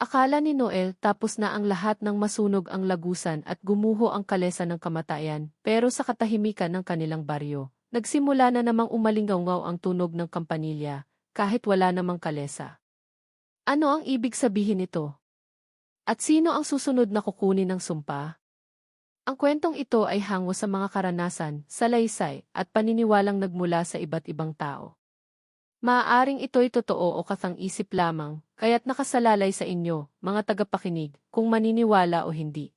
Akala ni Noel tapos na ang lahat ng masunog ang lagusan at gumuho ang kalesa ng kamatayan, pero sa katahimikan ng kanilang baryo, nagsimula na namang umalingaw ang tunog ng kampanilya, kahit wala namang kalesa. Ano ang ibig sabihin nito? At sino ang susunod na kukunin ng sumpa? Ang kwentong ito ay hango sa mga karanasan, salaysay, at paniniwalang nagmula sa iba't ibang tao. Maaaring ito'y totoo o kasang-isip lamang, kaya't nakasalalay sa inyo, mga tagapakinig, kung maniniwala o hindi.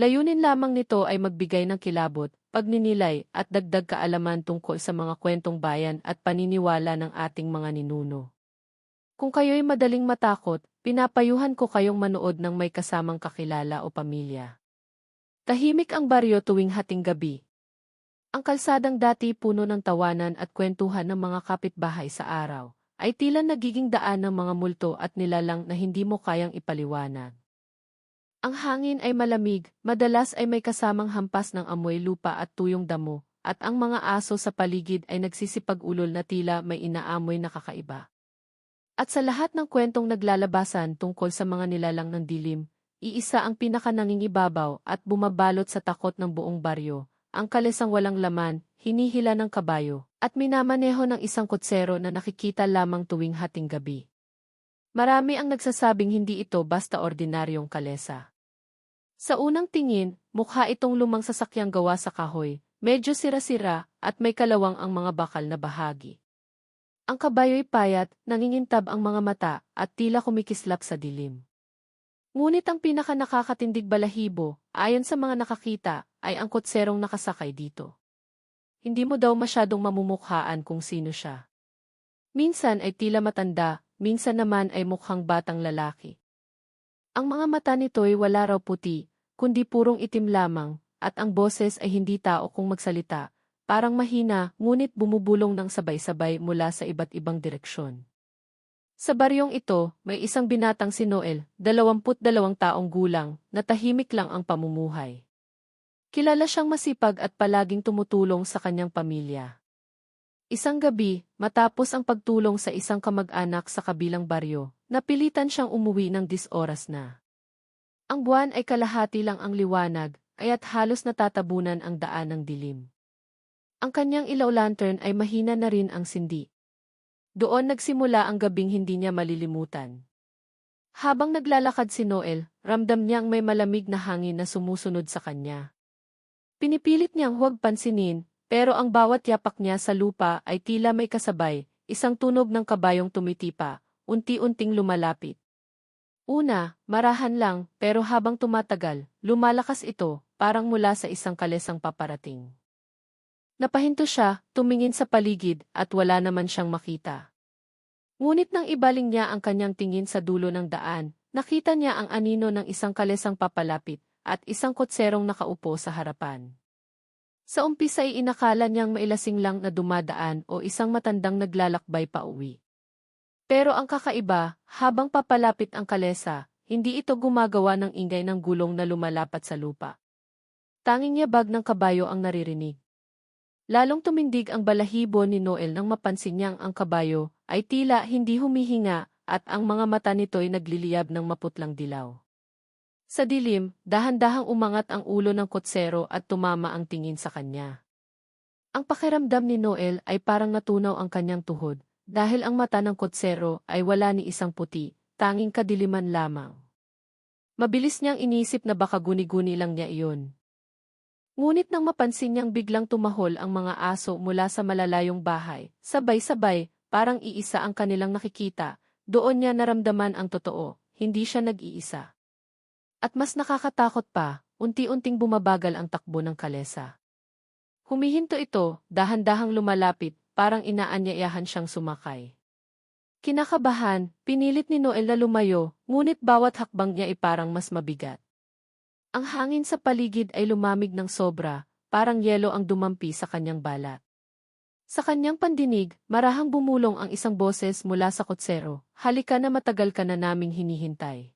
Layunin lamang nito ay magbigay ng kilabot, pagninilay, at dagdag kaalaman tungkol sa mga kwentong bayan at paniniwala ng ating mga ninuno. Kung kayo'y madaling matakot, pinapayuhan ko kayong manood ng may kasamang kakilala o pamilya. Tahimik ang baryo tuwing hating gabi. Ang kalsadang dati puno ng tawanan at kwentuhan ng mga kapitbahay sa araw, ay tila nagiging daan ng mga multo at nilalang na hindi mo kayang ipaliwanag. Ang hangin ay malamig, madalas ay may kasamang hampas ng amoy lupa at tuyong damo, at ang mga aso sa paligid ay nagsisipag-ulol na tila may inaamoy na kakaiba. At sa lahat ng kwentong naglalabasan tungkol sa mga nilalang ng dilim, iisa ang pinakanangingibabaw at bumabalot sa takot ng buong baryo. Ang kalesang walang laman, hinihila ng kabayo, at minamaneho ng isang kutsero na nakikita lamang tuwing hating gabi. Marami ang nagsasabing hindi ito basta ordinaryong kalesa. Sa unang tingin, mukha itong lumang sasakyang gawa sa kahoy, medyo sira-sira, at may kalawang ang mga bakal na bahagi. Ang kabayo'y payat, nangingintab ang mga mata, at tila kumikislap sa dilim. Ngunit ang pinaka-nakakatindig balahibo, ayon sa mga nakakita, ay ang kutserong nakasakay dito. Hindi mo daw masyadong mamumukhaan kung sino siya. Minsan ay tila matanda, minsan naman ay mukhang batang lalaki. Ang mga mata nito'y wala raw puti, kundi purong itim lamang, at ang boses ay hindi tao kung magsalita, parang mahina ngunit bumubulong ng sabay-sabay mula sa iba't ibang direksyon. Sa baryong ito, may isang binatang si Noel, 22 taong gulang, na tahimik lang ang pamumuhay. Kilala siyang masipag at palaging tumutulong sa kanyang pamilya. Isang gabi, matapos ang pagtulong sa isang kamag-anak sa kabilang baryo, napilitan siyang umuwi ng 10 oras na. Ang buwan ay kalahati lang ang liwanag, kaya't halos natatabunan ang daan ng dilim. Ang kanyang ilaw lantern ay mahina na rin ang sindi. Doon nagsimula ang gabing hindi niya malilimutan. Habang naglalakad si Noel, ramdam niyang may malamig na hangin na sumusunod sa kanya. Pinipilit niyang huwag pansinin, pero ang bawat yapak niya sa lupa ay tila may kasabay, isang tunog ng kabayong tumitipa, unti-unting lumalapit. Una, marahan lang, pero habang tumatagal, lumalakas ito, parang mula sa isang kalesang paparating. Napahinto siya, tumingin sa paligid, at wala naman siyang makita. Ngunit nang ibaling niya ang kanyang tingin sa dulo ng daan, nakita niya ang anino ng isang kalesang papalapit, at isang kotserong nakaupo sa harapan. Sa umpisa ay inakala niyang mailasing lang na dumadaan o isang matandang naglalakbay pa uwi. Pero ang kakaiba, habang papalapit ang kalesa, hindi ito gumagawa ng ingay ng gulong na lumalapat sa lupa. Tanging yabag ng kabayo ang naririnig. Lalong tumindig ang balahibo ni Noel nang mapansin niyang ang kabayo ay tila hindi humihinga at ang mga mata nito'y nagliliyab ng maputlang dilaw. Sa dilim, dahan-dahang umangat ang ulo ng kotsero at tumama ang tingin sa kanya. Ang pakiramdam ni Noel ay parang natunaw ang kanyang tuhod, dahil ang mata ng kotsero ay wala ni isang puti, tanging kadiliman lamang. Mabilis niyang inisip na baka guni-guni lang niya iyon. Ngunit nang mapansin niyang biglang tumahol ang mga aso mula sa malalayong bahay, sabay-sabay, parang iisa ang kanilang nakikita, doon niya naramdaman ang totoo, hindi siya nag-iisa. At mas nakakatakot pa, unti-unting bumabagal ang takbo ng kalesa. Humihinto ito, dahan-dahang lumalapit, parang inaanyayahan siyang sumakay. Kinakabahan, pinilit ni Noel na lumayo, ngunit bawat hakbang niya ay parang mas mabigat. Ang hangin sa paligid ay lumamig ng sobra, parang yelo ang dumampi sa kanyang balat. Sa kanyang pandinig, marahang bumulong ang isang boses mula sa kotsero, "Halika na, matagal ka na naming hinihintay."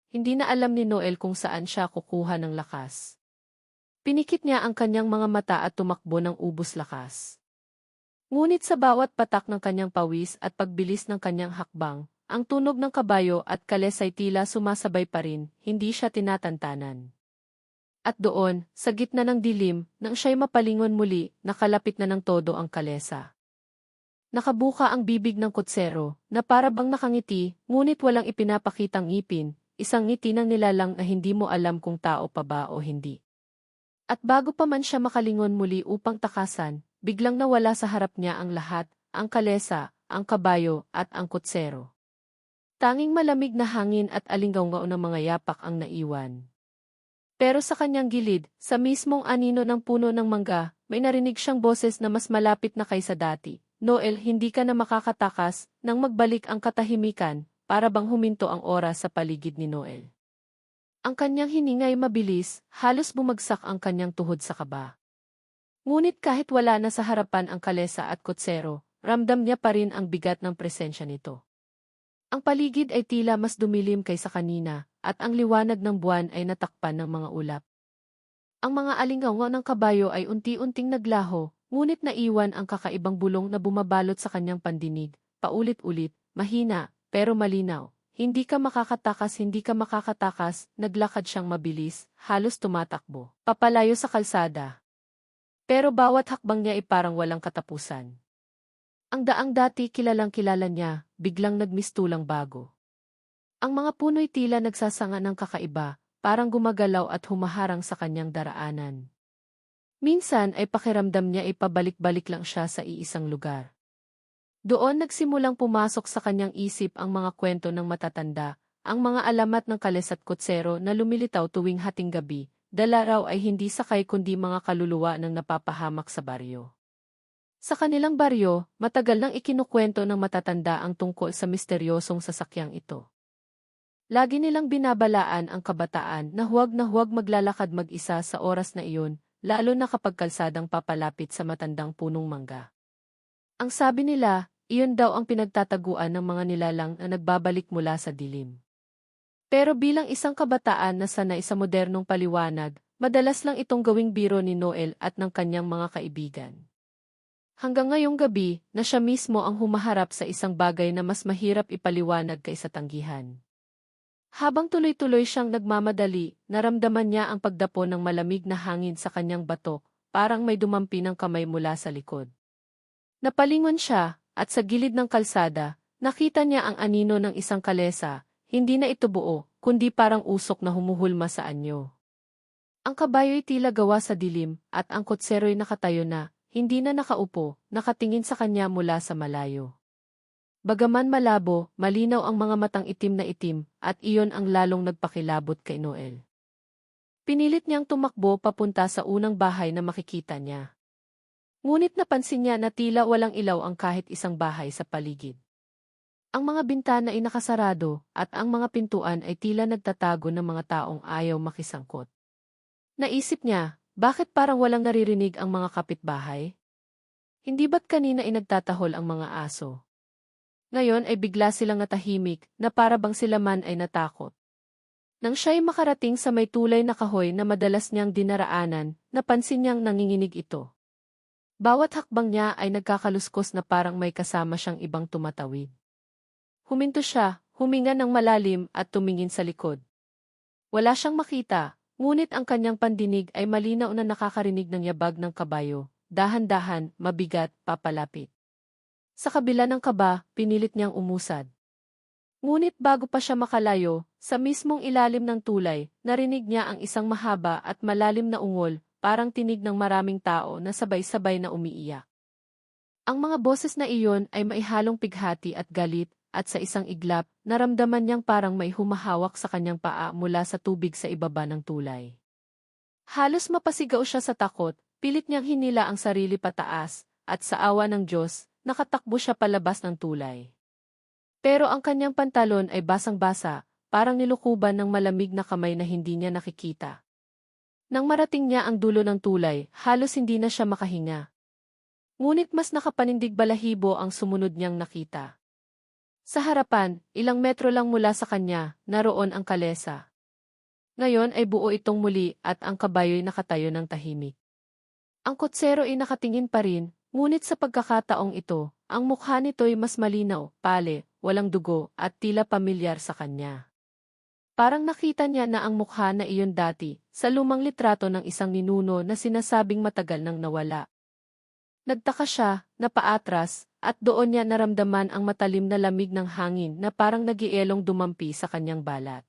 Hindi na alam ni Noel kung saan siya kukuha ng lakas. Pinikit niya ang kanyang mga mata at tumakbo ng ubos lakas. Ngunit sa bawat patak ng kanyang pawis at pagbilis ng kanyang hakbang, ang tunog ng kabayo at kalesa'y tila sumasabay pa rin, hindi siya tinatantanan. At doon, sa gitna ng dilim, nang siya'y mapalingon muli, nakalapit na ng todo ang kalesa. Nakabuka ang bibig ng kutsero, na para bang nakangiti, ngunit walang ipinapakitang ngipin, isang ngiti ng nilalang na hindi mo alam kung tao pa ba o hindi. At bago pa man siya makalingon muli upang takasan, biglang nawala sa harap niya ang lahat, ang kalesa, ang kabayo, at ang kutsero. Tanging malamig na hangin at alinggaw-ngaw ng mga yapak ang naiwan. Pero sa kanyang gilid, sa mismong anino ng puno ng mangga, may narinig siyang boses na mas malapit na kaysa dati. Noel, hindi ka na makakatakas, nang magbalik ang katahimikan, para bang huminto ang oras sa paligid ni Noel. Ang kanyang hiningay mabilis, halos bumagsak ang kanyang tuhod sa kaba. Ngunit kahit wala na sa harapan ang kalesa at kutsero, ramdam niya pa rin ang bigat ng presensya nito. Ang paligid ay tila mas dumilim kaysa kanina, at ang liwanag ng buwan ay natakpan ng mga ulap. Ang mga alinggaw ng kabayo ay unti-unting naglaho, ngunit naiwan ang kakaibang bulong na bumabalot sa kanyang pandinig, paulit-ulit, mahina, pero malinaw. Hindi ka makakatakas, naglakad siyang mabilis, halos tumatakbo, papalayo sa kalsada. Pero bawat hakbang niya ay parang walang katapusan. Ang daang dati kilalang-kilala niya, biglang nagmistulang bago. Ang mga puno'y tila nagsasanga ng kakaiba, parang gumagalaw at humaharang sa kanyang daraanan. Minsan ay pakiramdam niya ay pabalik-balik lang siya sa iisang lugar. Doon nagsimulang pumasok sa kanyang isip ang mga kwento ng matatanda, ang mga alamat ng kalesa't kutsero na lumilitaw tuwing hating gabi, dala raw ay hindi sakay kundi mga kaluluwa ng napapahamak sa baryo. Sa kanilang baryo, matagal nang ikinukwento ng matatanda ang tungkol sa misteryosong sasakyang ito. Lagi nilang binabalaan ang kabataan na huwag maglalakad mag-isa sa oras na iyon, lalo na kapag kalsadang papalapit sa matandang punong mangga. Ang sabi nila, iyon daw ang pinagtataguan ng mga nilalang na nagbabalik mula sa dilim. Pero bilang isang kabataan na sanay sa modernong paliwanag, madalas lang itong gawing biro ni Noel at ng kanyang mga kaibigan. Hanggang ngayong gabi, na siya mismo ang humaharap sa isang bagay na mas mahirap ipaliwanag kaysa tanggihan. Habang tuloy-tuloy siyang nagmamadali, naramdaman niya ang pagdapo ng malamig na hangin sa kanyang batok, parang may dumampi ng kamay mula sa likod. Napalingon siya, at sa gilid ng kalsada, nakita niya ang anino ng isang kalesa, hindi na ito buo, kundi parang usok na humuhulma sa anyo. Ang kabayo'y tila gawa sa dilim, at ang kutsero'y nakatayo na, hindi na nakaupo, nakatingin sa kanya mula sa malayo. Bagaman malabo, malinaw ang mga matang itim na itim, at iyon ang lalong nagpakilabot kay Noel. Pinilit niyang tumakbo papunta sa unang bahay na makikita niya. Ngunit napansin niya na tila walang ilaw ang kahit isang bahay sa paligid. Ang mga bintana ay nakasarado, at ang mga pintuan ay tila nagtatago ng mga taong ayaw makisangkot. Naisip niya, bakit parang walang naririnig ang mga kapitbahay? Hindi ba't kanina ay nagtatahol ang mga aso? Ngayon ay bigla silang natahimik, na para bang sila man ay natakot. Nang siya'y makarating sa may tulay na kahoy na madalas niyang dinaraanan, napansin niyang nanginginig ito. Bawat hakbang niya ay nagkakaluskos na parang may kasama siyang ibang tumatawid. Huminto siya, huminga ng malalim at tumingin sa likod. Wala siyang makita, ngunit ang kanyang pandinig ay malinaw na nakakarinig ng yabag ng kabayo, dahan-dahan, mabigat, papalapit. Sa kabila ng kaba, pinilit niyang umusad. Ngunit bago pa siya makalayo, sa mismong ilalim ng tulay, narinig niya ang isang mahaba at malalim na ungol, parang tinig ng maraming tao na sabay-sabay na umiiyak. Ang mga boses na iyon ay maihalong pighati at galit, at sa isang iglap, naramdaman niyang parang may humahawak sa kanyang paa mula sa tubig sa ibaba ng tulay. Halos mapasigaw siya sa takot, pilit niyang hinila ang sarili pataas, at sa awa ng Diyos, nakatakbo siya palabas ng tulay. Pero ang kanyang pantalon ay basang-basa, parang nilukuban ng malamig na kamay na hindi niya nakikita. Nang marating niya ang dulo ng tulay, halos hindi na siya makahinga. Ngunit mas nakapanindig balahibo ang sumunod niyang nakita. Sa harapan, ilang metro lang mula sa kanya, naroon ang kalesa. Ngayon ay buo itong muli at ang kabayo'y nakatayo ng tahimik. Ang kutsero ay nakatingin pa rin, Ngunit sa pagkakataong ito, ang mukha nito'y mas malinaw, pale, walang dugo, at tila pamilyar sa kanya. Parang nakita niya na ang mukha na iyon dati, sa lumang litrato ng isang ninuno na sinasabing matagal nang nawala. Nagtaka siya, napaatras, at doon niya naramdaman ang matalim na lamig ng hangin na parang nagielong dumampi sa kanyang balat.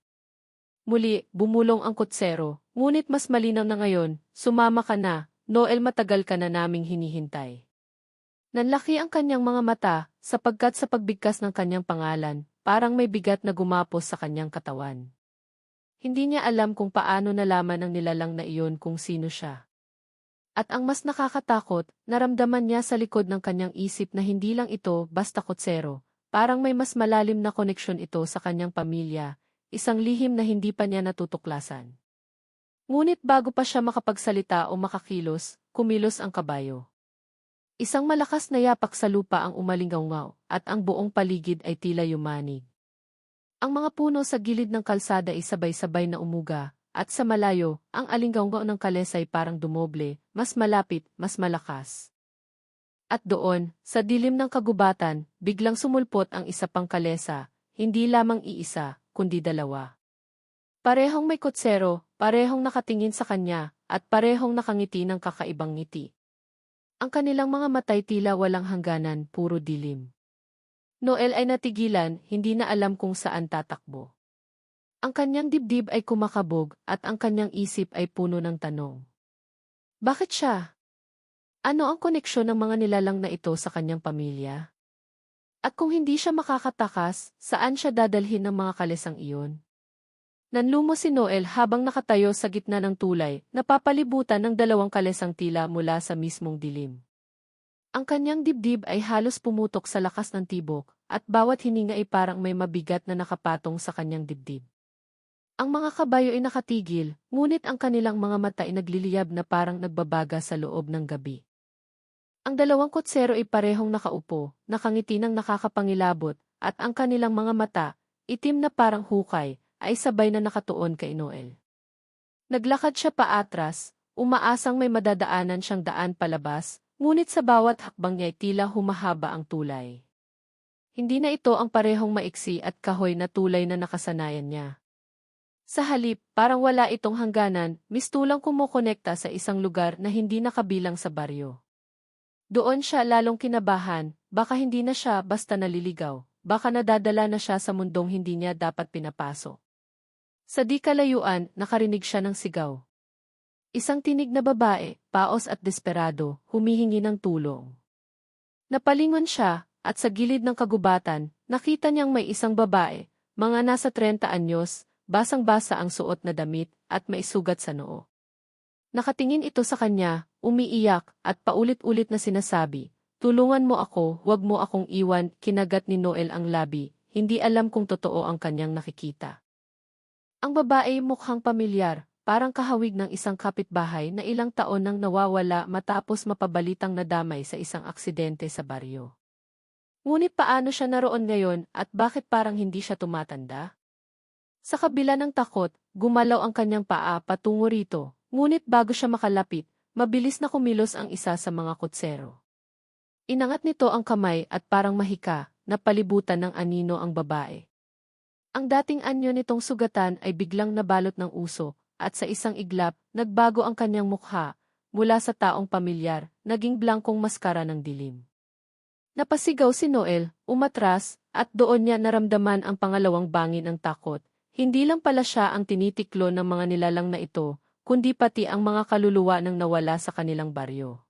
Muli, bumulong ang kutsero, ngunit mas malinaw na ngayon, sumama ka na, Noel, matagal ka na naming hinihintay. Nanlaki ang kanyang mga mata, sapagkat sa pagbigkas ng kanyang pangalan, parang may bigat na gumapos sa kanyang katawan. Hindi niya alam kung paano nalaman ng nilalang na iyon kung sino siya. At ang mas nakakatakot, naramdaman niya sa likod ng kanyang isip na hindi lang ito basta kutsero, parang may mas malalim na koneksyon ito sa kanyang pamilya, isang lihim na hindi pa niya natutuklasan. Ngunit bago pa siya makapagsalita o makakilos, kumilos ang kabayo. Isang malakas na yapak sa lupa ang umalingaw at ang buong paligid ay tila yumanig. Ang mga puno sa gilid ng kalsada ay sabay-sabay na umuga, at sa malayo, ang alinggaw ng kalesa ay parang dumoble, mas malapit, mas malakas. At doon, sa dilim ng kagubatan, biglang sumulpot ang isa pang kalesa, hindi lamang iisa, kundi dalawa. Parehong may kutsero, parehong nakatingin sa kanya, at parehong nakangiti ng kakaibang ngiti. Ang kanilang mga matay tila walang hangganan, puro dilim. Noel ay natigilan, hindi na alam kung saan tatakbo. Ang kanyang dibdib ay kumakabog at ang kanyang isip ay puno ng tanong. Bakit siya? Ano ang koneksyon ng mga nilalang na ito sa kanyang pamilya? At kung hindi siya makakatakas, saan siya dadalhin ng mga kalesang iyon? Nanlumo si Noel habang nakatayo sa gitna ng tulay, napapalibutan ng dalawang kalesang tila mula sa mismong dilim. Ang kanyang dibdib ay halos pumutok sa lakas ng tibok, at bawat hininga ay parang may mabigat na nakapatong sa kanyang dibdib. Ang mga kabayo ay nakatigil, ngunit ang kanilang mga mata ay nagliliyab na parang nagbabaga sa loob ng gabi. Ang dalawang kutsero ay parehong nakaupo, nakangiti ng nakakapangilabot, at ang kanilang mga mata, itim na parang hukay, ay sabay na nakatuon kay Noel. Naglakad siya paatras, umaasang may madadaanan siyang daan palabas, ngunit sa bawat hakbang niya ay tila humahaba ang tulay. Hindi na ito ang parehong maiksi at kahoy na tulay na nakasanayan niya. Sa halip, parang wala itong hangganan, mistulang kumukonekta sa isang lugar na hindi nakabilang sa baryo. Doon siya lalong kinabahan, baka hindi na siya basta naliligaw, baka nadadala na siya sa mundong hindi niya dapat pinapasok. Sa di kalayuan, nakarinig siya ng sigaw. Isang tinig na babae, paos at desperado, humihingi ng tulong. Napalingon siya, at sa gilid ng kagubatan, nakita niyang may isang babae, mga nasa 30 anyos, basang-basa ang suot na damit, at may sugat sa noo. Nakatingin ito sa kanya, umiiyak, at paulit-ulit na sinasabi, tulungan mo ako, huwag mo akong iwan, kinagat ni Noel ang labi, hindi alam kung totoo ang kanyang nakikita. Ang babae mukhang pamilyar, parang kahawig ng isang kapitbahay na ilang taon nang nawawala matapos mapabalitang nadamay sa isang aksidente sa baryo. Ngunit paano siya naroon ngayon at bakit parang hindi siya tumatanda? Sa kabila ng takot, gumalaw ang kanyang paa patungo rito, ngunit bago siya makalapit, mabilis na kumilos ang isa sa mga kutsero. Inangat nito ang kamay at parang mahika, napalibutan ng anino ang babae. Ang dating anyo nitong sugatan ay biglang nabalot ng usok, at sa isang iglap, nagbago ang kanyang mukha, mula sa taong pamilyar, naging blangkong maskara ng dilim. Napasigaw si Noel, umatras, at doon niya naramdaman ang pangalawang bangin ng takot. Hindi lang pala siya ang tinitiklo ng mga nilalang na ito, kundi pati ang mga kaluluwa ng nawala sa kanilang baryo.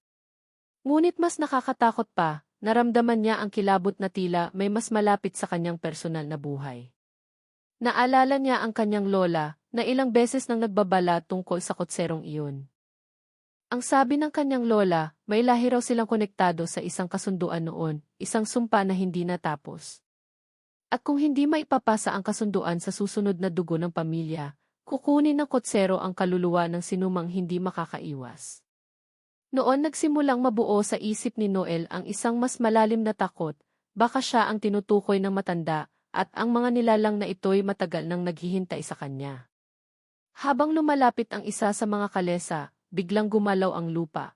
Ngunit mas nakakatakot pa, naramdaman niya ang kilabot na tila may mas malapit sa kanyang personal na buhay. Naalala niya ang kanyang lola, na ilang beses nang nagbabala tungkol sa kutserong iyon. Ang sabi ng kanyang lola, may lahi raw silang konektado sa isang kasunduan noon, isang sumpa na hindi natapos. At kung hindi maipapasa ang kasunduan sa susunod na dugo ng pamilya, kukunin ng kutsero ang kaluluwa ng sinumang hindi makakaiwas. Noon nagsimulang mabuo sa isip ni Noel ang isang mas malalim na takot, baka siya ang tinutukoy ng matanda, at ang mga nilalang na ito'y matagal nang naghihintay sa kanya. Habang lumalapit ang isa sa mga kalesa, biglang gumalaw ang lupa.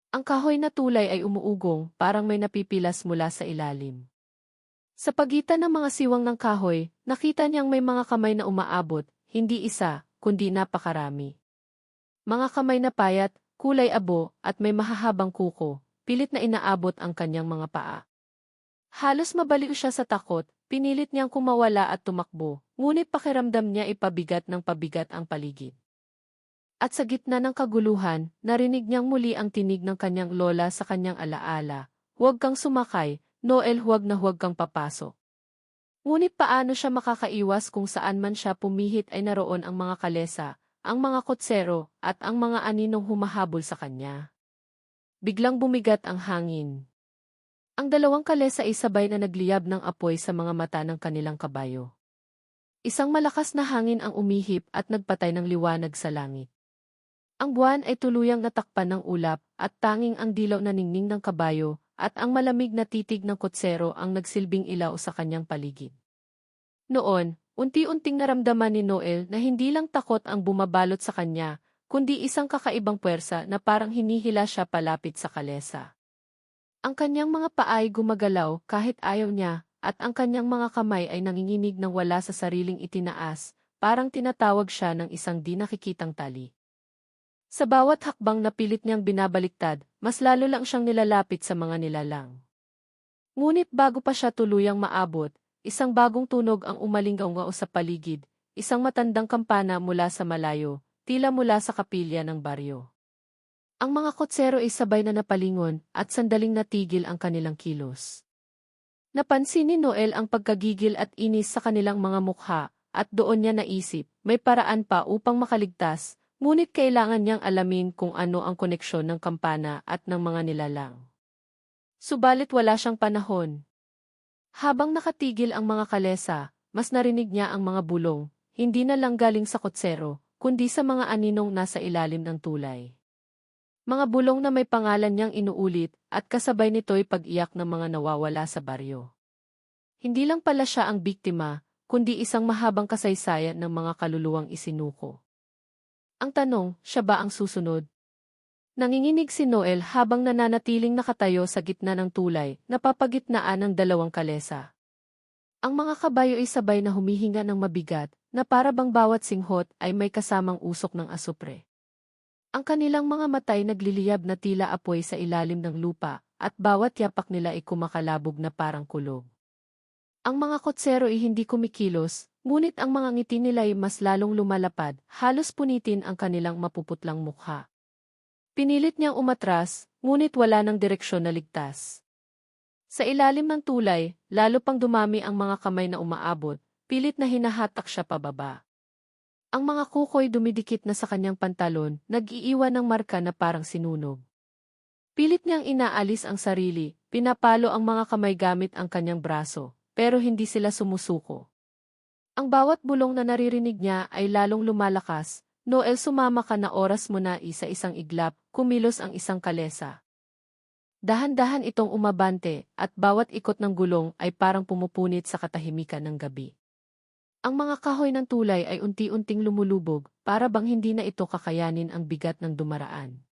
Ang kahoy na tulay ay umuugong, parang may napipilas mula sa ilalim. Sa pagitan ng mga siwang ng kahoy, nakita niyang may mga kamay na umaabot, hindi isa, kundi napakarami. Mga kamay na payat, kulay abo, at may mahahabang kuko, pilit na inaabot ang kanyang mga paa. Halos mabaliw siya sa takot, pinilit niyang kumawala at tumakbo, ngunit pakiramdam niya ipabigat ng pabigat ang paligid. At sa gitna ng kaguluhan, narinig niyang muli ang tinig ng kanyang lola sa kanyang alaala, "Huwag kang sumakay, Noel, huwag na huwag kang papasok." Ngunit paano siya makakaiwas kung saan man siya pumihit ay naroon ang mga kalesa, ang mga kotsero, at ang mga aninong humahabol sa kanya. Biglang bumigat ang hangin. Ang dalawang kalesa ay sabay na nagliyab ng apoy sa mga mata ng kanilang kabayo. Isang malakas na hangin ang umihip at nagpatay ng liwanag sa langit. Ang buwan ay tuluyang natakpan ng ulap at tanging ang dilaw na ningning ng kabayo at ang malamig na titig ng kotsero ang nagsilbing ilaw sa kanyang paligid. Noon, unti-unting naramdaman ni Noel na hindi lang takot ang bumabalot sa kanya, kundi isang kakaibang puwersa na parang hinihila siya palapit sa kalesa. Ang kanyang mga paa ay gumagalaw kahit ayaw niya, at ang kanyang mga kamay ay nanginginig ng wala sa sariling itinaas, parang tinatawag siya ng isang di nakikitang tali. Sa bawat hakbang na pilit niyang binabaliktad, mas lalo lang siyang nilalapit sa mga nilalang. Ngunit bago pa siya tuluyang maabot, isang bagong tunog ang umalinggaw sa paligid, isang matandang kampana mula sa malayo, tila mula sa kapilya ng baryo. Ang mga kotsero ay sabay na napalingon at sandaling natigil ang kanilang kilos. Napansin ni Noel ang pagkagigil at inis sa kanilang mga mukha, at doon niya naisip, may paraan pa upang makaligtas, ngunit kailangan niyang alamin kung ano ang koneksyon ng kampana at ng mga nilalang. Subalit wala siyang panahon. Habang nakatigil ang mga kalesa, mas narinig niya ang mga bulong, hindi na lang galing sa kotsero, kundi sa mga aninong nasa ilalim ng tulay. Mga bulong na may pangalan niyang inuulit, at kasabay nito'y pag-iyak ng mga nawawala sa baryo. Hindi lang pala siya ang biktima, kundi isang mahabang kasaysayan ng mga kaluluwang isinuko. Ang tanong, siya ba ang susunod? Nanginginig si Noel habang nananatiling nakatayo sa gitna ng tulay, napapagitnaan ng dalawang kalesa. Ang mga kabayo ay sabay na humihinga ng mabigat, na para bang bawat singhot ay may kasamang usok ng asupre. Ang kanilang mga matay nagliliyab na tila apoy sa ilalim ng lupa, at bawat yapak nila ay kumakalabog na parang kulog. Ang mga kotsero ay hindi kumikilos, ngunit ang mga ngiti nila ay mas lalong lumalapad, halos punitin ang kanilang mapuputlang mukha. Pinilit niyang umatras, ngunit wala ng direksyon na ligtas. Sa ilalim ng tulay, lalo pang dumami ang mga kamay na umaabot, pilit na hinahatak siya pababa. Ang mga kuko'y dumidikit na sa kanyang pantalon, nag-iiwan ng marka na parang sinunog. Pilit niyang inaalis ang sarili, pinapalo ang mga kamay gamit ang kanyang braso, pero hindi sila sumusuko. Ang bawat bulong na naririnig niya ay lalong lumalakas. "Noel, sumama ka na, oras mo na." Isa isang iglap, kumilos ang isang kalesa. Dahan-dahan itong umabante, at bawat ikot ng gulong ay parang pumupunit sa katahimikan ng gabi. Ang mga kahoy ng tulay ay unti-unting lumulubog, para bang hindi na ito kakayanin ang bigat ng dumaraan.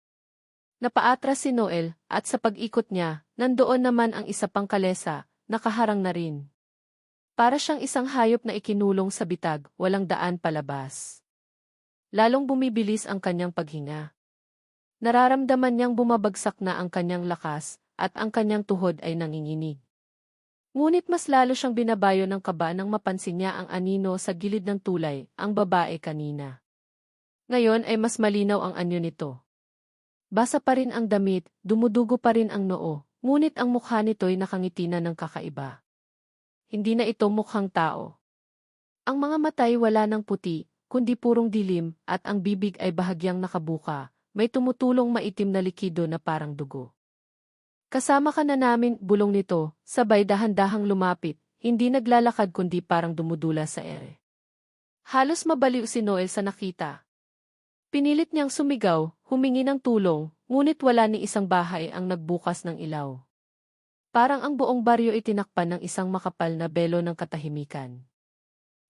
Napaatras si Noel, at sa pag-ikot niya, nandoon naman ang isa pang kalesa, nakaharang na rin. Para siyang isang hayop na ikinulong sa bitag, walang daan palabas. Lalong bumibilis ang kanyang paghinga. Nararamdaman niyang bumabagsak na ang kanyang lakas, at ang kanyang tuhod ay nanginginig. Ngunit mas lalo siyang binabayo ng kaba nang mapansin niya ang anino sa gilid ng tulay, ang babae kanina. Ngayon ay mas malinaw ang anyo nito. Basa pa rin ang damit, dumudugo pa rin ang noo, ngunit ang mukha nito'y nakangiti na ng kakaiba. Hindi na ito mukhang tao. Ang mga matay wala ng puti, kundi purong dilim, at ang bibig ay bahagyang nakabuka, may tumutulong maitim na likido na parang dugo. "Kasama ka na namin," bulong nito, sabay dahan-dahang lumapit, hindi naglalakad kundi parang dumudula sa ere. Halos mabaliw si Noel sa nakita. Pinilit niyang sumigaw, humingi ng tulong, ngunit wala ni isang bahay ang nagbukas ng ilaw. Parang ang buong baryo itinakpan ng isang makapal na belo ng katahimikan.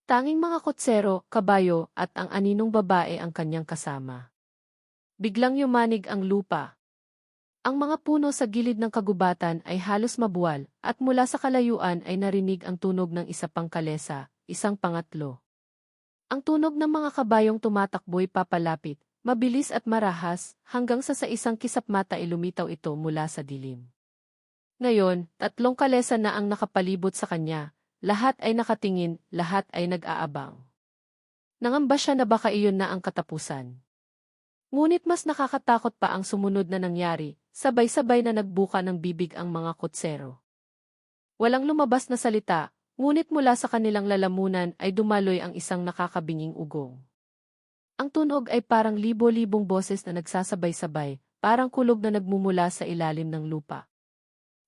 Tanging mga kotsero, kabayo, at ang aninong babae ang kanyang kasama. Biglang yumanig ang lupa. Ang mga puno sa gilid ng kagubatan ay halos mabuwal, at mula sa kalayuan ay narinig ang tunog ng isa pang kalesa, isang pangatlo. Ang tunog ng mga kabayong tumatakbo'y papalapit, mabilis at marahas, hanggang sa isang kisapmata ay lumitaw ito mula sa dilim. Ngayon, tatlong kalesa na ang nakapalibot sa kanya, lahat ay nakatingin, lahat ay nag-aabang. Nangamba siya na baka iyon na ang katapusan. Ngunit mas nakakatakot pa ang sumunod na nangyari, sabay-sabay na nagbuka ng bibig ang mga kutsero. Walang lumabas na salita, ngunit mula sa kanilang lalamunan ay dumaloy ang isang nakakabinging ugong. Ang tunog ay parang libo-libong boses na nagsasabay-sabay, parang kulog na nagmumula sa ilalim ng lupa.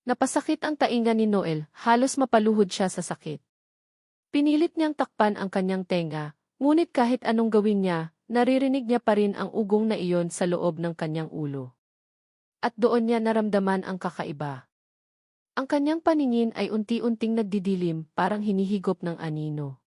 Napasakit ang tainga ni Noel, halos mapaluhod siya sa sakit. Pinilit niyang takpan ang kanyang tenga, ngunit kahit anong gawin niya, naririnig niya pa rin ang ugong na iyon sa loob ng kanyang ulo. At doon niya naramdaman ang kakaiba. Ang kanyang paningin ay unti-unting nagdidilim, parang hinihigop ng anino.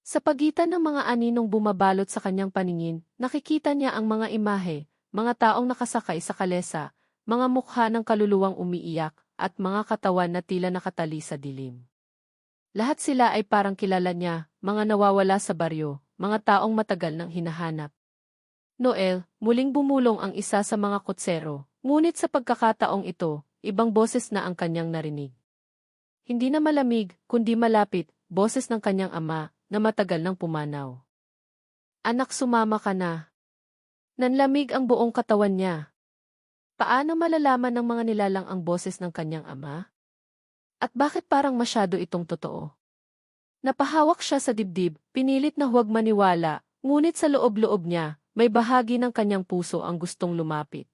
Sa pagitan ng mga aninong bumabalot sa kanyang paningin, nakikita niya ang mga imahe, mga taong nakasakay sa kalesa, mga mukha ng kaluluwang umiiyak, at mga katawan na tila nakatali sa dilim. Lahat sila ay parang kilala niya, mga nawawala sa baryo, mga taong matagal nang hinahanap. Noel, muling bumulong ang isa sa mga kutsero, ngunit sa pagkakataong ito, ibang boses na ang kanyang narinig. Hindi na malamig, kundi malapit, boses ng kanyang ama, na matagal nang pumanaw. Anak, sumama ka na. Nanlamig ang buong katawan niya. Paano malalaman ng mga nilalang ang boses ng kanyang ama? At bakit parang masyado itong totoo? Napahawak siya sa dibdib, pinilit na huwag maniwala, ngunit sa loob-loob niya, may bahagi ng kanyang puso ang gustong lumapit.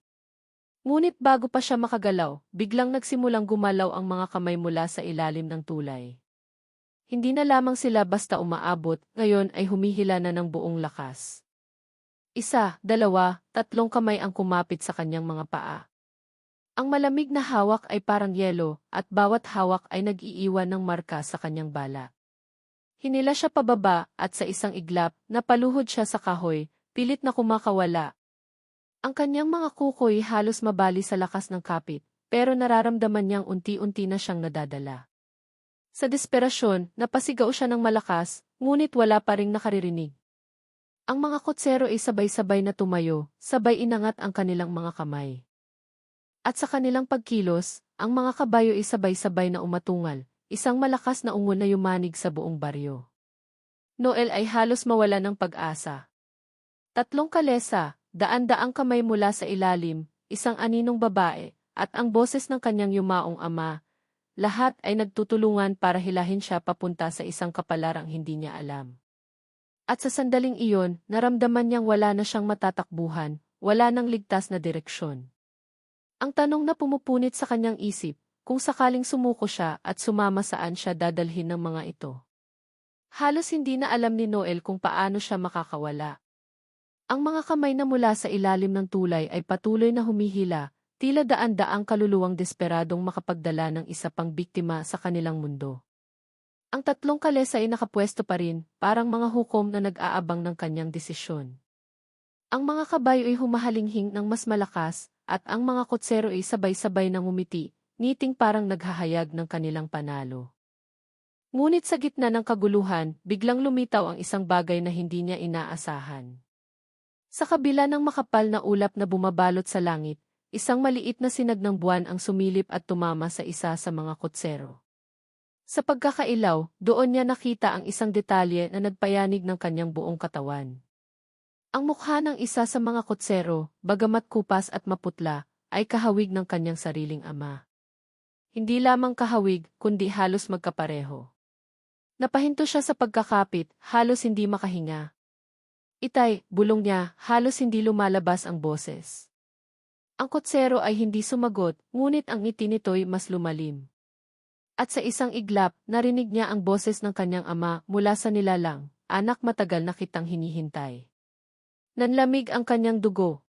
Ngunit bago pa siya makagalaw, biglang nagsimulang gumalaw ang mga kamay mula sa ilalim ng tulay. Hindi na lamang sila basta umaabot, ngayon ay humihila na ng buong lakas. Isa, dalawa, tatlong kamay ang kumapit sa kanyang mga paa. Ang malamig na hawak ay parang yelo, at bawat hawak ay nag-iiwan ng marka sa kanyang bala. Hinila siya pababa, at sa isang iglap, napaluhod siya sa kahoy, pilit na kumakawala. Ang kanyang mga kukoy halos mabali sa lakas ng kapit, pero nararamdaman niyang unti-unti na siyang nadadala. Sa desperasyon, napasigaw siya ng malakas, ngunit wala pa ring nakaririnig. Ang mga kutsero ay sabay-sabay na tumayo, sabay inangat ang kanilang mga kamay. At sa kanilang pagkilos, ang mga kabayo ay sabay-sabay na umatungal, isang malakas na ungon na yumanig sa buong baryo. Noel ay halos mawala ng pag-asa. Tatlong kalesa, daan-daang kamay mula sa ilalim, isang aninong babae, at ang boses ng kanyang yumaong ama, lahat ay nagtutulungan para hilahin siya papunta sa isang kapalarang hindi niya alam. At sa sandaling iyon, naramdaman niyang wala na siyang matatakbuhan, wala nang ligtas na direksyon. Ang tanong na pumupunit sa kanyang isip, kung sakaling sumuko siya at sumama saan siya dadalhin ng mga ito. Halos hindi na alam ni Noel kung paano siya makakawala. Ang mga kamay na mula sa ilalim ng tulay ay patuloy na humihila, tila daan-daang kaluluwang desperadong makapagdala ng isa pang biktima sa kanilang mundo. Ang tatlong kalesa ay nakapwesto pa rin, parang mga hukom na nag-aabang ng kanyang desisyon. Ang mga kabayo ay humahalinghing ng mas malakas, at ang mga kutsero ay sabay-sabay nang umiti, ngiting parang naghahayag ng kanilang panalo. Ngunit sa gitna ng kaguluhan, biglang lumitaw ang isang bagay na hindi niya inaasahan. Sa kabila ng makapal na ulap na bumabalot sa langit, isang maliit na sinag ng buwan ang sumilip at tumama sa isa sa mga kutsero. Sa pagkakailaw, doon niya nakita ang isang detalye na nagpayanig ng kanyang buong katawan. Ang mukha ng isa sa mga kutsero, bagamat kupas at maputla, ay kahawig ng kanyang sariling ama. Hindi lamang kahawig, kundi halos magkapareho. Napahinto siya sa pagkakapit, halos hindi makahinga. Itay, bulong niya, halos hindi lumalabas ang boses. Ang kutsero ay hindi sumagot, ngunit ang ngiti nito'y mas lumalim. At sa isang iglap, narinig niya ang boses ng kanyang ama mula sa nilalang, anak, matagal na kitang hinihintay. Nanlamig ang kanyang dugo.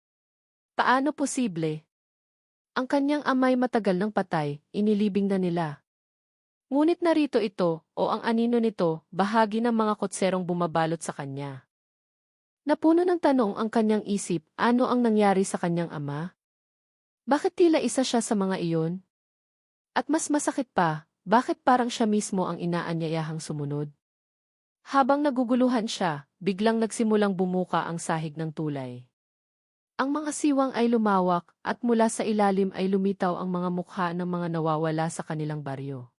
Paano posible? Ang kanyang ama'y matagal nang patay, inilibing na nila. Ngunit narito ito, o ang anino nito, bahagi ng mga kutserong bumabalot sa kanya. Napuno ng tanong ang kanyang isip, ano ang nangyari sa kanyang ama? Bakit tila isa siya sa mga iyon? At mas masakit pa, bakit parang siya mismo ang inaanyayahang sumunod? Habang naguguluhan siya, biglang nagsimulang bumuka ang sahig ng tulay. Ang mga siwang ay lumawak at mula sa ilalim ay lumitaw ang mga mukha ng mga nawawala sa kanilang baryo.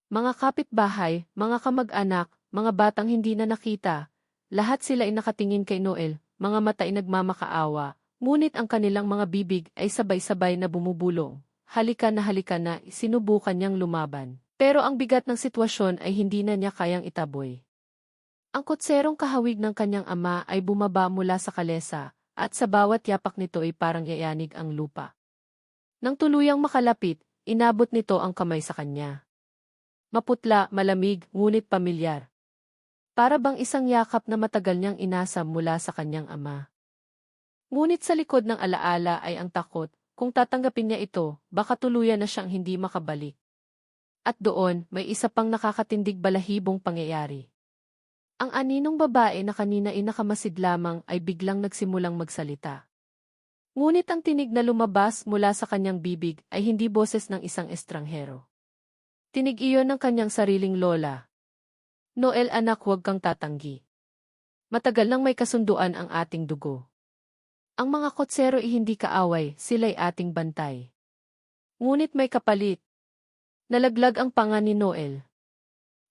Mga kapitbahay, mga kamag-anak, mga batang hindi na nakita, lahat sila ay nakatingin kay Noel, mga mata ay nagmamakaawa, ngunit ang kanilang mga bibig ay sabay-sabay na bumubulong. Halika na, sinubukan niyang lumaban. Pero ang bigat ng sitwasyon ay hindi na niya kayang itaboy. Ang kotserong kahawig ng kanyang ama ay bumaba mula sa kalesa, at sa bawat yapak nito ay parang yayanig ang lupa. Nang tuluyang makalapit, inabot nito ang kamay sa kanya. Maputla, malamig, ngunit pamilyar. Para bang isang yakap na matagal niyang inasam mula sa kanyang ama. Ngunit sa likod ng alaala ay ang takot, kung tatanggapin niya ito, baka tuluyan na siyang hindi makabalik. At doon, may isa pang nakakatindig balahibong pangyayari. Ang aninong babae na kanina ay nakamasid lamang ay biglang nagsimulang magsalita. Ngunit ang tinig na lumabas mula sa kanyang bibig ay hindi boses ng isang estranghero. Tinig iyon ng kanyang sariling lola. Noel anak, huwag kang tatanggi. Matagal nang may kasunduan ang ating dugo. Ang mga kotsero ay hindi kaaway, sila'y ating bantay. Ngunit may kapalit. Nalaglag ang panga ni Noel.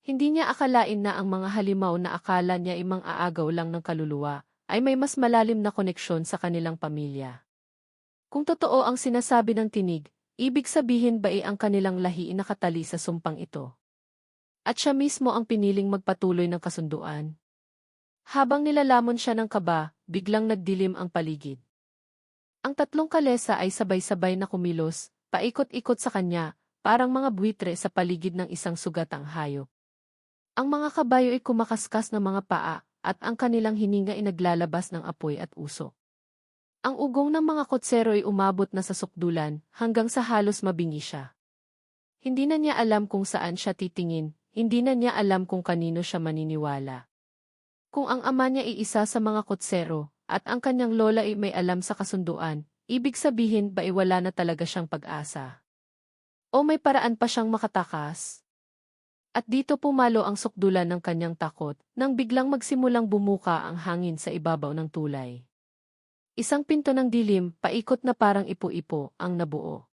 Hindi niya akalain na ang mga halimaw na akala niya ay mang-aagaw lang ng kaluluwa, ay may mas malalim na koneksyon sa kanilang pamilya. Kung totoo ang sinasabi ng tinig, ibig sabihin ba ang kanilang lahi nakatali sa sumpang ito? At siya mismo ang piniling magpatuloy ng kasunduan? Habang nilalamon siya ng kaba, biglang nagdilim ang paligid. Ang tatlong kalesa ay sabay-sabay na kumilos, paikot-ikot sa kanya, parang mga buwitre sa paligid ng isang sugatang hayop. Ang mga kabayo ay kumakaskas ng mga paa, at ang kanilang hininga ay naglalabas ng apoy at usok. Ang ugong ng mga kotsero ay umabot na sa sukdulan, hanggang sa halos mabingi siya. Hindi na niya alam kung saan siya titingin, hindi na niya alam kung kanino siya maniniwala. Kung ang ama niya ay isa sa mga kotsero, at ang kanyang lola ay may alam sa kasunduan, ibig sabihin ba wala na talaga siyang pag-asa? O may paraan pa siyang makatakas? At dito pumalo ang sukdulan ng kanyang takot, nang biglang magsimulang bumuka ang hangin sa ibabaw ng tulay. Isang pinto ng dilim, paikot na parang ipo-ipo, ang nabuo.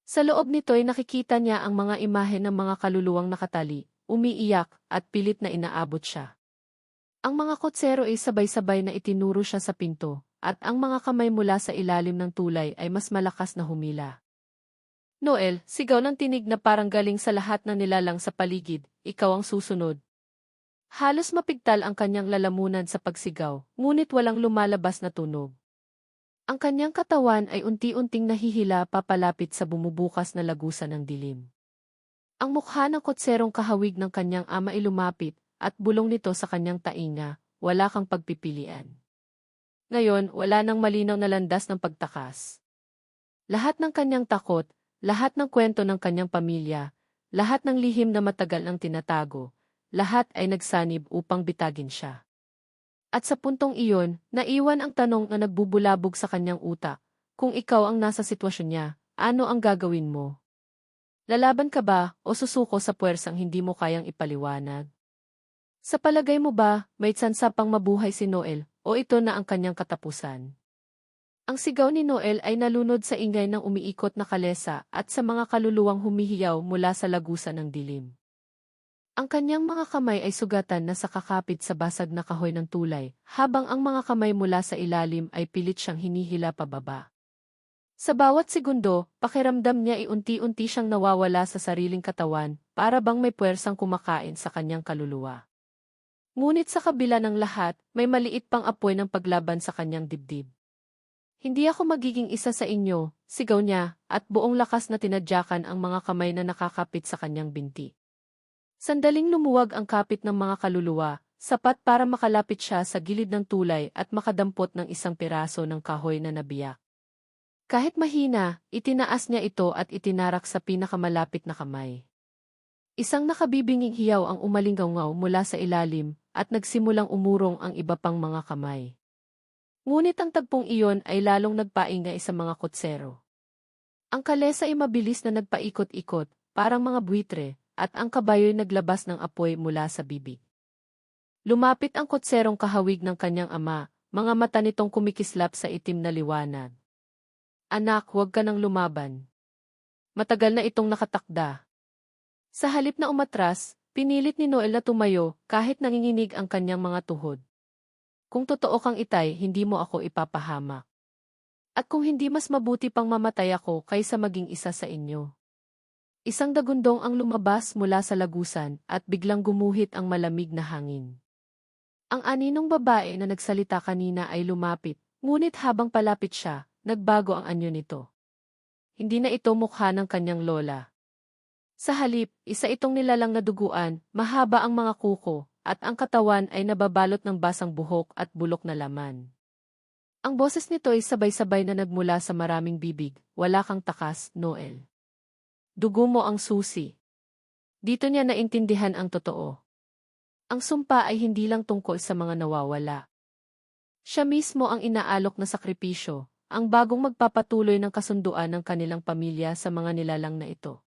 Sa loob nito ay nakikita niya ang mga imahe ng mga kaluluwang nakatali, umiiyak, at pilit na inaabot siya. Ang mga kotsero ay sabay-sabay na itinuro siya sa pinto, at ang mga kamay mula sa ilalim ng tulay ay mas malakas na humila. Noel, sigaw ng tinig na parang galing sa lahat ng nilalang sa paligid, ikaw ang susunod. Halos mapigtal ang kanyang lalamunan sa pagsigaw, ngunit walang lumalabas na tunog. Ang kanyang katawan ay unti-unting nahihila papalapit sa bumubukas na lagusan ng dilim. Ang mukha ng kotserong kahawig ng kanyang ama ay lumapit, at bulong nito sa kanyang tainga, wala kang pagpipilian. Ngayon, wala nang malinaw na landas ng pagtakas. Lahat ng kanyang takot, lahat ng kwento ng kanyang pamilya, lahat ng lihim na matagal nang tinatago, lahat ay nagsanib upang bitagin siya. At sa puntong iyon, naiwan ang tanong na nagbubulabog sa kanyang utak, kung ikaw ang nasa sitwasyon niya, ano ang gagawin mo? Lalaban ka ba o susuko sa puwersang hindi mo kayang ipaliwanag? Sa palagay mo ba, may tsansa pang mabuhay si Noel, o ito na ang kanyang katapusan? Ang sigaw ni Noel ay nalunod sa ingay ng umiikot na kalesa at sa mga kaluluwang humihiyaw mula sa lagusan ng dilim. Ang kanyang mga kamay ay sugatan na sa kakapit sa basag na kahoy ng tulay, habang ang mga kamay mula sa ilalim ay pilit siyang hinihila pababa. Sa bawat segundo, pakiramdam niya ay unti-unti siyang nawawala sa sariling katawan, para bang may puwersang kumakain sa kanyang kaluluwa. Ngunit sa kabila ng lahat, may maliit pang apoy ng paglaban sa kanyang dibdib. Hindi ako magiging isa sa inyo, sigaw niya, at buong lakas na tinadyakan ang mga kamay na nakakapit sa kanyang binti. Sandaling lumuwag ang kapit ng mga kaluluwa, sapat para makalapit siya sa gilid ng tulay at makadampot ng isang piraso ng kahoy na nabiyak. Kahit mahina, itinaas niya ito at itinarak sa pinakamalapit na kamay. Isang nakabibinging hiyaw ang umalinggaw mula sa ilalim, at nagsimulang umurong ang iba pang mga kamay. Ngunit ang tagpong iyon ay lalong nagpaingay sa mga kotsero. Ang kalesa ay mabilis na nagpaikot-ikot, parang mga buitre, at ang kabayo'y naglabas ng apoy mula sa bibig. Lumapit ang kotserong kahawig ng kanyang ama, mga mata nitong kumikislap sa itim na liwanag. Anak, huwag ka nang lumaban. Matagal na itong nakatakda. Sa halip na umatras, pinilit ni Noel na tumayo kahit nanginginig ang kanyang mga tuhod. Kung totoo kang itay, hindi mo ako ipapahamak. At kung hindi, mas mabuti pang mamatay ako kaysa maging isa sa inyo. Isang dagundong ang lumabas mula sa lagusan at biglang gumuhit ang malamig na hangin. Ang aninong babae na nagsalita kanina ay lumapit, ngunit habang palapit siya, nagbago ang anyo nito. Hindi na ito mukha ng kanyang lola. Sa halip, isa itong nilalang na duguan, mahaba ang mga kuko, at ang katawan ay nababalot ng basang buhok at bulok na laman. Ang boses nito ay sabay-sabay na nagmula sa maraming bibig, wala kang takas, Noel. Dugo mo ang susi. Dito niya naintindihan ang totoo. Ang sumpa ay hindi lang tungkol sa mga nawawala. Siya mismo ang inaalok na sakripisyo, ang bagong magpapatuloy ng kasunduan ng kanilang pamilya sa mga nilalang na ito.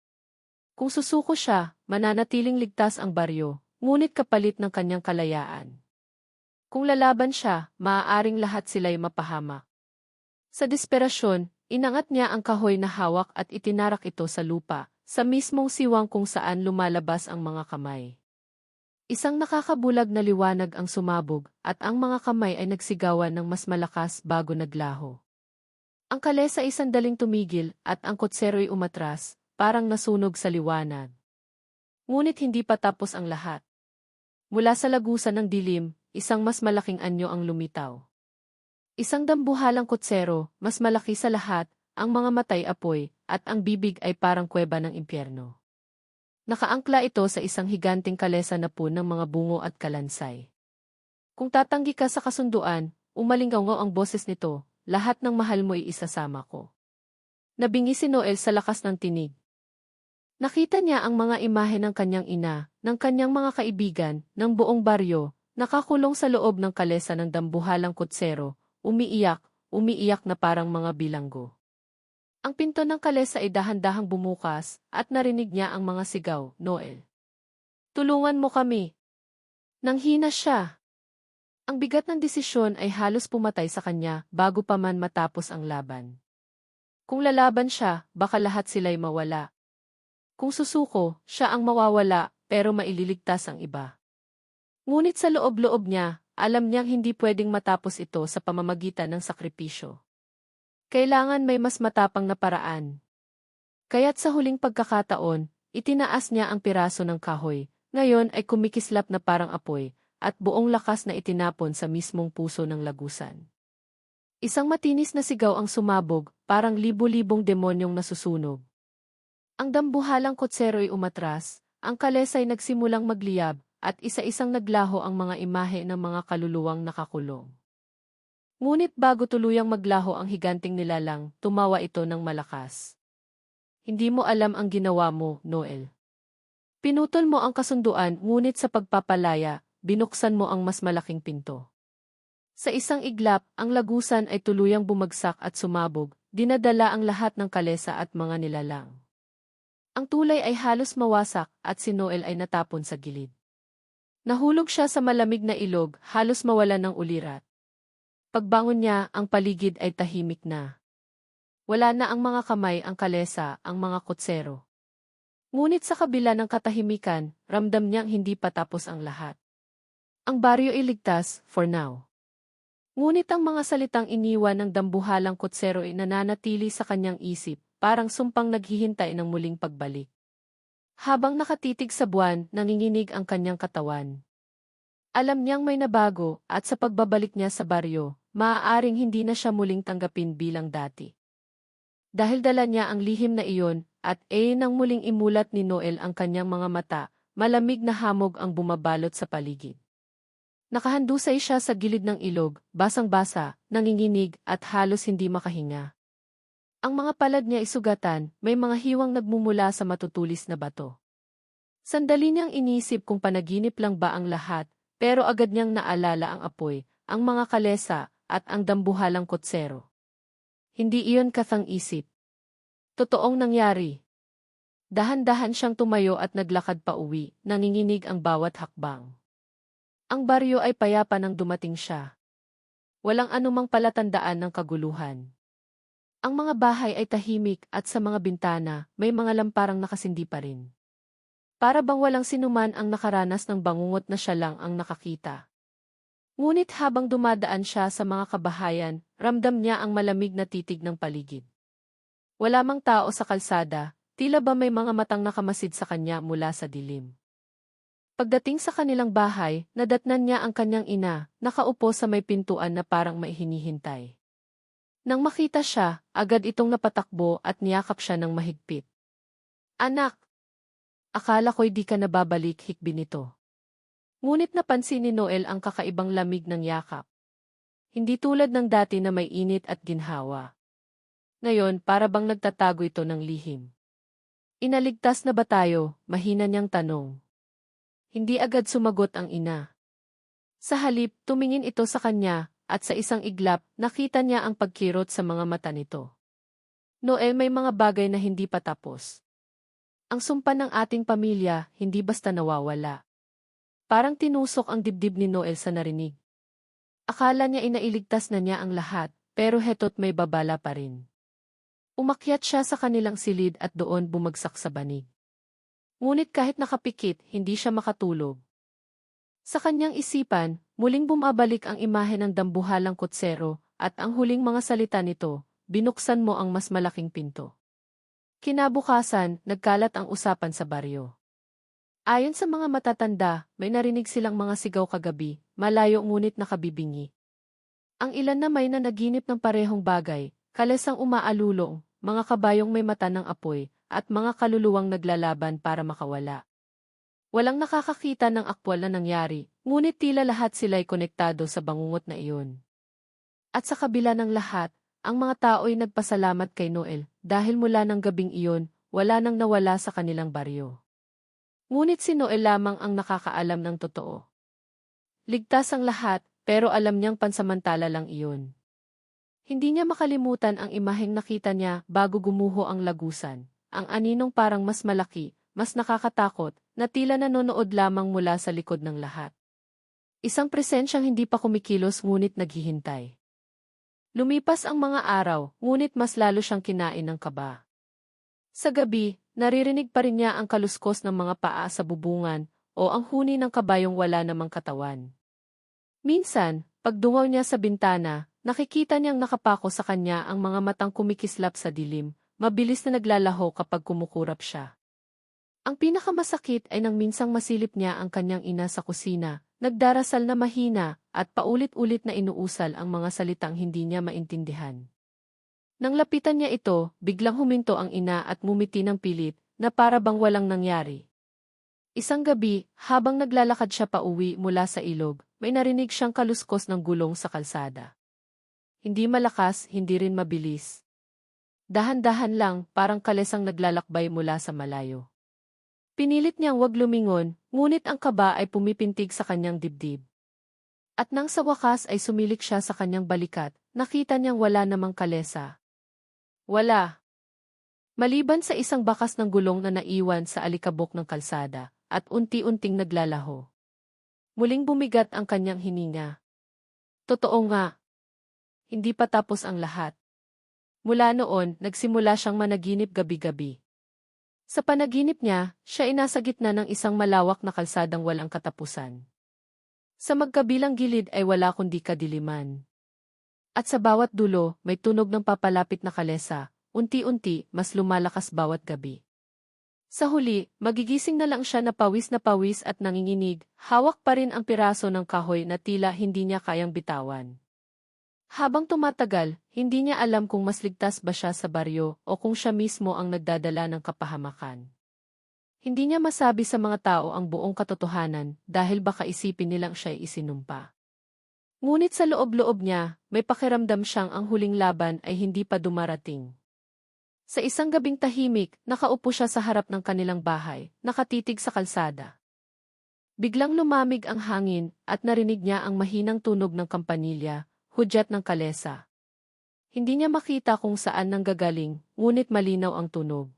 Kung susuko siya, mananatiling ligtas ang baryo, ngunit kapalit ng kanyang kalayaan. Kung lalaban siya, maaaring lahat sila'y mapahamak. Sa desperasyon, inangat niya ang kahoy na hawak at itinarak ito sa lupa, sa mismong siwang kung saan lumalabas ang mga kamay. Isang nakakabulag na liwanag ang sumabog, at ang mga kamay ay nagsigawan ng mas malakas bago naglaho. Ang kalesa ay sandaling tumigil, at ang kotsero'y umatras, parang nasunog sa liwanag. Ngunit hindi pa tapos ang lahat. Mula sa lagusan ng dilim, isang mas malaking anyo ang lumitaw. Isang dambuhalang kotsero, mas malaki sa lahat, ang mga matay apoy, at ang bibig ay parang kuweba ng impyerno. Nakaangkla ito sa isang higanting kalesa na puno ng mga bungo at kalansay. Kung tatanggi ka sa kasunduan, umalingaw ang boses nito, lahat ng mahal mo isasama ko. Nabingi si Noel sa lakas ng tinig. Nakita niya ang mga imahe ng kanyang ina, ng kanyang mga kaibigan, ng buong baryo, nakakulong sa loob ng kalesa ng dambuhalang kotsero, umiiyak na parang mga bilanggo. Ang pinto ng kalesa ay dahan-dahang bumukas, at narinig niya ang mga sigaw, Noel. Tulungan mo kami. Nanghina siya. Ang bigat ng desisyon ay halos pumatay sa kanya bago pa man matapos ang laban. Kung lalaban siya, baka lahat sila'y mawala. Kung susuko, siya ang mawawala, pero maililigtas ang iba. Ngunit sa loob-loob niya, alam niyang hindi pwedeng matapos ito sa pamamagitan ng sakripisyo. Kailangan may mas matapang na paraan. Kaya't sa huling pagkakataon, itinaas niya ang piraso ng kahoy, ngayon ay kumikislap na parang apoy, at buong lakas na itinapon sa mismong puso ng lagusan. Isang matinis na sigaw ang sumabog, parang libo-libong demonyong nasusunog. Ang dambuhalang kotsero'y umatras, ang kalesa'y nagsimulang magliyab, at isa-isang naglaho ang mga imahe ng mga kaluluwang nakakulong. Ngunit bago tuluyang maglaho ang higanting nilalang, tumawa ito ng malakas. Hindi mo alam ang ginawa mo, Noel. Pinutol mo ang kasunduan, ngunit sa pagpapalaya, binuksan mo ang mas malaking pinto. Sa isang iglap, ang lagusan ay tuluyang bumagsak at sumabog, dinadala ang lahat ng kalesa at mga nilalang. Ang tulay ay halos mawasak at si Noel ay natapon sa gilid. Nahulog siya sa malamig na ilog, halos mawalan ng ulirat. Pagbangon niya, ang paligid ay tahimik na. Wala na ang mga kamay, ang kalesa, ang mga kotsero. Ngunit sa kabila ng katahimikan, ramdam niyang hindi pa tapos ang lahat. Ang baryo ay ligtas, for now. Ngunit ang mga salitang iniwan ng dambuhalang kotsero ay nananatili sa kanyang isip, parang sumpang naghihintay ng muling pagbalik. Habang nakatitig sa buwan, nanginginig ang kanyang katawan. Alam niyang may nabago, at sa pagbabalik niya sa baryo, maaaring hindi na siya muling tanggapin bilang dati. Dahil dala niya ang lihim na iyon, at nang muling imulat ni Noel ang kanyang mga mata, malamig na hamog ang bumabalot sa paligid. Nakahandusay siya sa gilid ng ilog, basang-basa, nanginginig, at halos hindi makahinga. Ang mga palad niya isugatan, may mga hiwang nagmumula sa matutulis na bato. Sandali niyang inisip kung panaginip lang ba ang lahat, pero agad niyang naalala ang apoy, ang mga kalesa, at ang dambuhalang kotsero. Hindi iyon kathang isip. Totoong nangyari. Dahan-dahan siyang tumayo at naglakad pa uwi, nanginginig ang bawat hakbang. Ang baryo ay payapa nang dumating siya. Walang anumang palatandaan ng kaguluhan. Ang mga bahay ay tahimik at sa mga bintana, may mga lamparang nakasindi pa rin. Para bang walang sinuman ang nakaranas ng bangungot na siya lang ang nakakita. Ngunit habang dumadaan siya sa mga kabahayan, ramdam niya ang malamig na titig ng paligid. Wala mang tao sa kalsada, tila ba may mga matang nakamasid sa kanya mula sa dilim. Pagdating sa kanilang bahay, nadatnan niya ang kanyang ina, nakaupo sa may pintuan na parang may hinihintay. Nang makita siya, agad itong napatakbo at niyakap siya ng mahigpit. Anak! Akala ko'y di ka nababalik, hikbi nito. Ngunit napansin ni Noel ang kakaibang lamig ng yakap. Hindi tulad ng dati na may init at ginhawa. Ngayon, para bang nagtatago ito ng lihim. Inaligtas na ba tayo? Mahina niyang tanong. Hindi agad sumagot ang ina. Sa halip, tumingin ito sa kanya, at sa isang iglap, nakita niya ang pagkirot sa mga mata nito. Noel, may mga bagay na hindi pa tapos. Ang sumpa ng ating pamilya, hindi basta nawawala. Parang tinusok ang dibdib ni Noel sa narinig. Akala niya inailigtas na niya ang lahat, pero heto't may babala pa rin. Umakyat siya sa kanilang silid at doon bumagsak sa banig. Ngunit kahit nakapikit, hindi siya makatulog. Sa kanyang isipan, muling bumabalik ang imahe ng dambuhalang kutsero, at ang huling mga salita nito, binuksan mo ang mas malaking pinto. Kinabukasan, nagkalat ang usapan sa baryo. Ayon sa mga matatanda, may narinig silang mga sigaw kagabi, malayo ngunit nakabibingi. Ang ilan na may nanaginip ng parehong bagay, kalesang umaalulong, mga kabayong may mata ng apoy, at mga kaluluwang naglalaban para makawala. Walang nakakakita ng aktwal na nangyari, ngunit tila lahat sila'y konektado sa bangungot na iyon. At sa kabila ng lahat, ang mga tao'y nagpasalamat kay Noel, dahil mula ng gabing iyon, wala nang nawala sa kanilang baryo. Ngunit si Noel lamang ang nakakaalam ng totoo. Ligtas ang lahat, pero alam niyang pansamantala lang iyon. Hindi niya makalimutan ang imaheng nakita niya bago gumuho ang lagusan. Ang aninong parang mas malaki, mas nakakatakot, na tila nanonood lamang mula sa likod ng lahat. Isang presensyang hindi pa kumikilos ngunit naghihintay. Lumipas ang mga araw, ngunit mas lalo siyang kinain ng kaba. Sa gabi, naririnig pa rin niya ang kaluskos ng mga paa sa bubungan, o ang huni ng kabayong wala namang katawan. Minsan, pagdungaw niya sa bintana, nakikita niyang nakapako sa kanya ang mga matang kumikislap sa dilim, mabilis na naglalaho kapag kumukurap siya. Ang pinakamasakit ay nang minsang masilip niya ang kanyang ina sa kusina, nagdarasal na mahina, at paulit-ulit na inuusal ang mga salitang hindi niya maintindihan. Nang lapitan niya ito, biglang huminto ang ina at ngumiti ng pilit, na para bang walang nangyari. Isang gabi, habang naglalakad siya pauwi mula sa ilog, may narinig siyang kaluskos ng gulong sa kalsada. Hindi malakas, hindi rin mabilis. Dahan-dahan lang, parang kalesang naglalakbay mula sa malayo. Pinilit niyang wag lumingon, ngunit ang kaba ay pumipintig sa kanyang dibdib. At nang sa wakas ay sumilik siya sa kanyang balikat, nakita niyang wala namang kalesa. Wala. Maliban sa isang bakas ng gulong na naiwan sa alikabok ng kalsada, at unti-unting naglalaho. Muling bumigat ang kanyang hininga. Totoo nga. Hindi pa tapos ang lahat. Mula noon, nagsimula siyang managinip gabi-gabi. Sa panaginip niya, siya ay nasa gitna ng isang malawak na kalsadang walang katapusan. Sa magkabilang gilid ay wala kundi kadiliman. At sa bawat dulo, may tunog ng papalapit na kalesa, unti-unti, mas lumalakas bawat gabi. Sa huli, magigising na lang siya na pawis at nanginginig, hawak pa rin ang piraso ng kahoy na tila hindi niya kayang bitawan. Habang tumatagal, hindi niya alam kung mas ligtas ba siya sa baryo o kung siya mismo ang nagdadala ng kapahamakan. Hindi niya masabi sa mga tao ang buong katotohanan dahil baka isipin nilang siya'y isinumpa. Ngunit sa loob-loob niya, may pakiramdam siyang ang huling laban ay hindi pa dumarating. Sa isang gabing tahimik, nakaupo siya sa harap ng kanilang bahay, nakatitig sa kalsada. Biglang lumamig ang hangin at narinig niya ang mahinang tunog ng kampanilya, hudyat ng kalesa. Hindi niya makita kung saan nanggagaling, ngunit malinaw ang tunog.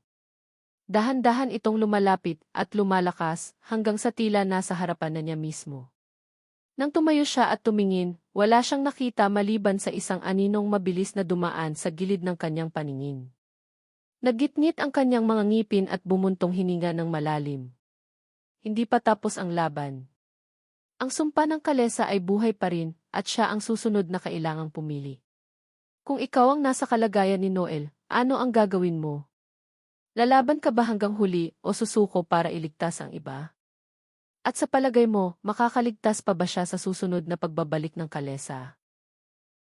Dahan-dahan itong lumalapit at lumalakas hanggang sa tila nasa harapan na niya mismo. Nang tumayo siya at tumingin, wala siyang nakita maliban sa isang aninong mabilis na dumaan sa gilid ng kanyang paningin. Naggitngit ang kanyang mga ngipin at bumuntong hininga ng malalim. Hindi pa tapos ang laban. Ang sumpa ng kalesa ay buhay pa rin at siya ang susunod na kailangang pumili. Kung ikaw ang nasa kalagayan ni Noel, ano ang gagawin mo? Lalaban ka ba hanggang huli o susuko para iligtas ang iba? At sa palagay mo, makakaligtas pa ba siya sa susunod na pagbabalik ng kalesa?